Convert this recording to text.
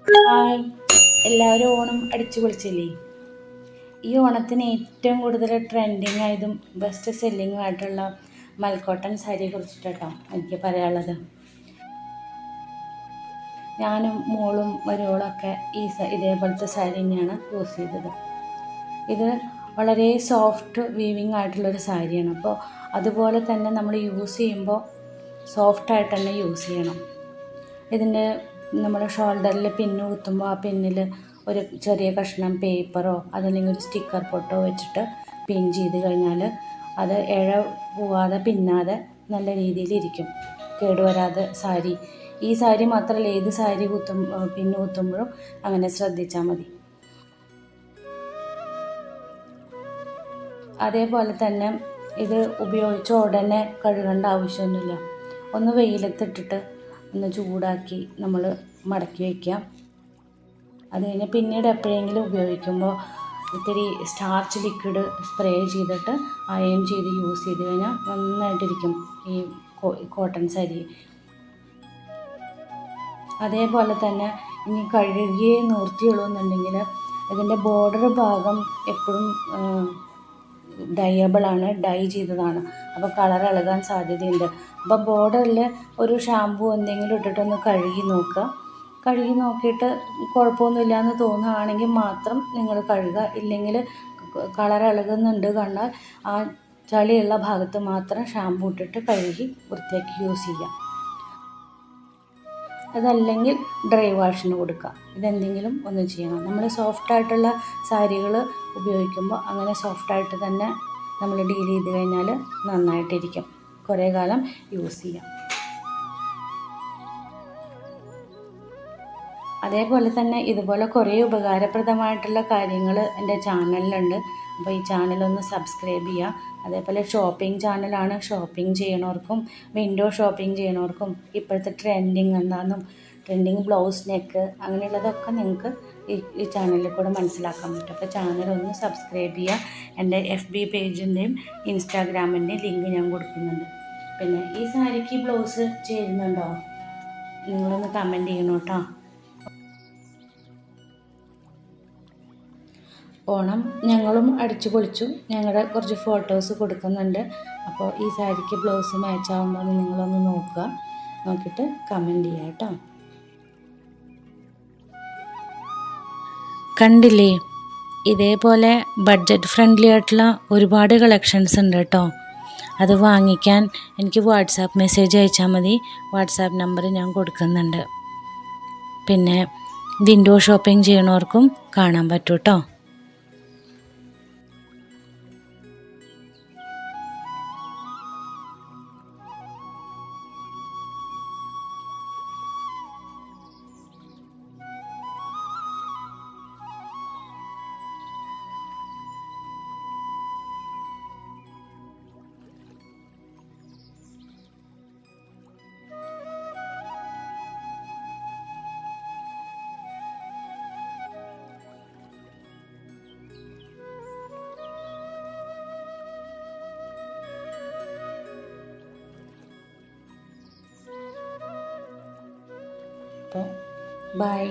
Hi, എല്ലാവരും ഓണം അടിച്ചു പൊളിച്ചില്ലേ? ഈ ഓണത്തിന് ഏറ്റവും കൂടുതൽ ട്രെൻഡിങ് ആയതും ബെസ്റ്റ് സെല്ലിങ്ങും ആയിട്ടുള്ള മൽക്കോട്ടൺ സാരിയെ കുറിച്ചിട്ടാട്ടോ എനിക്ക് പറയാനുള്ളത്. ഞാനും മോളും മരുമകളൊക്കെ ഇതേപോലത്തെ സാരി തന്നെയാണ് യൂസ് ചെയ്തത്. ഇത് വളരെ സോഫ്റ്റ് വീവിങ് ആയിട്ടുള്ളൊരു സാരിയാണ്. അപ്പോൾ അതുപോലെ തന്നെ നമ്മൾ യൂസ് ചെയ്യുമ്പോൾ സോഫ്റ്റായിട്ട് തന്നെ യൂസ് ചെയ്യണം. ഇതിൻ്റെ നമ്മൾ ഷോൾഡറിൽ പിന്ന് കുത്തുമ്പോൾ ആ പിന്നിൽ ഒരു ചെറിയ കഷ്ണം പേപ്പറോ അതല്ലെങ്കിൽ ഒരു സ്റ്റിക്കർ പൊട്ടോ വെച്ചിട്ട് പിൻ ചെയ്ത് കഴിഞ്ഞാൽ അത് പോവാതെ പിന്നാതെ നല്ല രീതിയിലിരിക്കും, കേടുവരാതെ സാരി. ഈ സാരി മാത്രമല്ല, ഏത് സാരി പിന്ന് കുത്തുമ്പോഴും അങ്ങനെ ശ്രദ്ധിച്ചാൽ മതി. അതേപോലെ തന്നെ ഇത് ഉപയോഗിച്ച ഉടനെ കഴുകേണ്ട ആവശ്യമൊന്നുമില്ല. ഒന്ന് വെയിലത്തിട്ടിട്ട് ഒന്ന് ചൂടാക്കി നമ്മൾ മടക്കി വയ്ക്കാം. അത് കഴിഞ്ഞ് പിന്നീട് എപ്പോഴെങ്കിലും ഉപയോഗിക്കുമ്പോൾ ഇത്തിരി സ്റ്റാർച്ച് ലിക്വിഡ് സ്പ്രേ ചെയ്തിട്ട് അയൺ ചെയ്ത് യൂസ് ചെയ്ത് കഴിഞ്ഞാൽ നന്നായിട്ടിരിക്കും ഈ കോട്ടൺ സാരി. അതേപോലെ തന്നെ ഇനി കഴുകിയേ നിവൃത്തിയുള്ളൂ എന്നുണ്ടെങ്കിൽ ഇതിൻ്റെ ബോർഡർ ഭാഗം എപ്പോഴും ഡൈയബിളാണ്, ഡൈ ചെയ്തതാണ്. അപ്പോൾ കളർ ഇളകാൻ സാധ്യതയുണ്ട്. അപ്പോൾ ബോർഡറിൽ ഒരു ഷാമ്പൂ എന്തെങ്കിലും ഇട്ടിട്ടൊന്ന് കഴുകി നോക്കുക. കഴുകി നോക്കിയിട്ട് കുഴപ്പമൊന്നുമില്ല എന്ന് തോന്നുകയാണെങ്കിൽ മാത്രം നിങ്ങൾ കഴുകുക. ഇല്ലെങ്കിൽ കളർ ഇളകുന്നുണ്ട് കണ്ടാൽ ആ ചളിയുള്ള ഭാഗത്ത് മാത്രം ഷാമ്പൂ ഇട്ടിട്ട് കഴുകി വൃത്തിയാക്കി യൂസ് ചെയ്യുക. അതല്ലെങ്കിൽ ഡ്രൈ വാഷിന് കൊടുക്കുക. ഇതെന്തെങ്കിലും ഒന്ന് ചെയ്യണം. നമ്മൾ സോഫ്റ്റായിട്ടുള്ള സാരികൾ ഉപയോഗിക്കുമ്പോൾ അങ്ങനെ സോഫ്റ്റായിട്ട് തന്നെ നമ്മൾ ഡീൽ ചെയ്ത് കഴിഞ്ഞാൽ നന്നായിട്ടിരിക്കും, കുറേ കാലം യൂസ് ചെയ്യാം. അതേപോലെ തന്നെ ഇതുപോലെ കുറേ ഉപകാരപ്രദമായിട്ടുള്ള കാര്യങ്ങൾ എൻ്റെ ചാനലിലുണ്ട്. അപ്പോൾ ഈ ചാനലൊന്ന് സബ്സ്ക്രൈബ് ചെയ്യുക. അതേപോലെ ഷോപ്പിംഗ് ചാനലാണ്. ഷോപ്പിംഗ് ചെയ്യണവർക്കും വിൻഡോ ഷോപ്പിംഗ് ചെയ്യണവർക്കും ഇപ്പോഴത്തെ ട്രെൻഡിങ് എന്താണെന്നും ട്രെൻഡിങ് ബ്ലൗസ് നെക്ക് അങ്ങനെയുള്ളതൊക്കെ നിങ്ങൾക്ക് ഈ ചാനലിൽ കൂടെ മനസ്സിലാക്കാൻ പറ്റും. അപ്പോൾ ചാനലൊന്ന് സബ്സ്ക്രൈബ് ചെയ്യുക. എൻ്റെ FB പേജിൻ്റെയും ഇൻസ്റ്റാഗ്രാമിൻ്റെയും ലിങ്ക് ഞാൻ കൊടുക്കുന്നുണ്ട്. പിന്നെ ഈ സാരിക്ക് ബ്ലൗസ് ചേരുന്നുണ്ടോ? നിങ്ങളൊന്ന് കമൻറ്റ് ചെയ്യണം കേട്ടോ. ഓണം ഞങ്ങളും അടിച്ചു പൊളിച്ചു. ഞങ്ങളുടെ കുറച്ച് ഫോട്ടോസ് കൊടുക്കുന്നുണ്ട്. അപ്പോൾ ഈ സാരിക്ക് ബ്ലൗസ് മാച്ച് ആകുമ്പോൾ നിങ്ങളൊന്ന് നോക്കുക, നോക്കിയിട്ട് കമൻറ്റ് ചെയ്യുക കേട്ടോ. കണ്ടില്ലേ, ഇതേപോലെ ബഡ്ജറ്റ് ഫ്രണ്ട്ലി ആയിട്ടുള്ള ഒരുപാട് കളക്ഷൻസ് ഉണ്ട് കേട്ടോ. അത് വാങ്ങിക്കാൻ എനിക്ക് വാട്സാപ്പ് മെസ്സേജ് അയച്ചാൽ മതി. വാട്സാപ്പ് നമ്പർ ഞാൻ കൊടുക്കുന്നുണ്ട്. പിന്നെ വിൻഡോ ഷോപ്പിംഗ് ചെയ്യണവർക്കും കാണാൻ പറ്റും കേട്ടോ. അപ്പോൾ ബൈ.